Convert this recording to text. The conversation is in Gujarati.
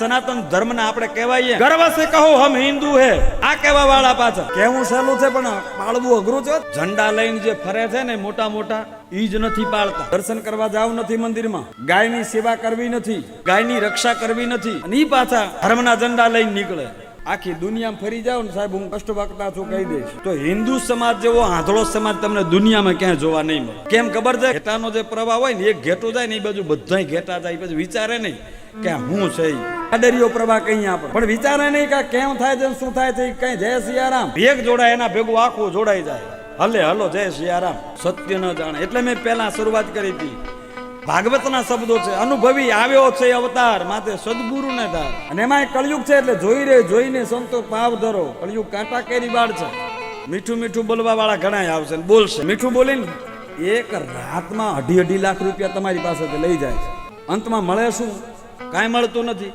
સનાતન ધર્મ ને આપણે કહેવાય ગર્વ સે કહો હમ હિન્દુ હે આ કહેવા વાળા પાછળ કેવું સહેલું છે પણ પાળવું અઘરું છે। ઝંડા લઈને જે ફરે છે ને મોટા મોટા ઈ જ નથી પાળતા। દર્શન કરવા જાવ નથી મંદિરમાં, ગાયની સેવા કરવી નથી, ગાયની રક્ષા કરવી નથી, અને ઈ પાછા ધર્મના ઝંડા લઈને નીકળે। આખી દુનિયામાં ફરી જાવ ને સાહેબ, હું કષ્ટ વક્તા છું કહી દઈશ તો હિન્દુ સમાજ જેવો આંધળો સમાજ તમને દુનિયામાં ક્યાંય જોવા નહીં મળે। કેમ ખબર છે? ઘેટાનો જે પ્રવાહ હોય ને, એક ઘેટો જાય ને એ બાજુ બધા ઘેટા જાય, પછી વિચારે નહીં કે હું છે આડરીયો પ્રવાહ કઈ આપણે, પણ વિચારે નહીં કે કેમ થાય છે શું થાય છે કઈ। જય સિયારામ ભેગ જોડાય એના ભેગું આખું જોડાઈ જાય। હલે હલો જય સિયારામ। સત્ય ન જાણે એટલે મેં પહેલા શરૂઆત કરી હતી, ભાગવતના શબ્દો છે, અનુભવી આવ્યો છે અવતાર માથે સદગુરુ ને ધાર। અને એમાં કળયુગ છે એટલે જોઈ રે જોઈને સંતો પાવ ધરો। કળયુગ કાંટા કેરી બાળ છે। મીઠું મીઠું બોલવા વાળા ઘણા આવશે બોલશે, મીઠું બોલીને એક રાતમાં 2.5 લાખ રૂપિયા તમારી પાસેથી લઈ જાય છે। અંતમાં મળે શું? કાંઈ મળતું નથી।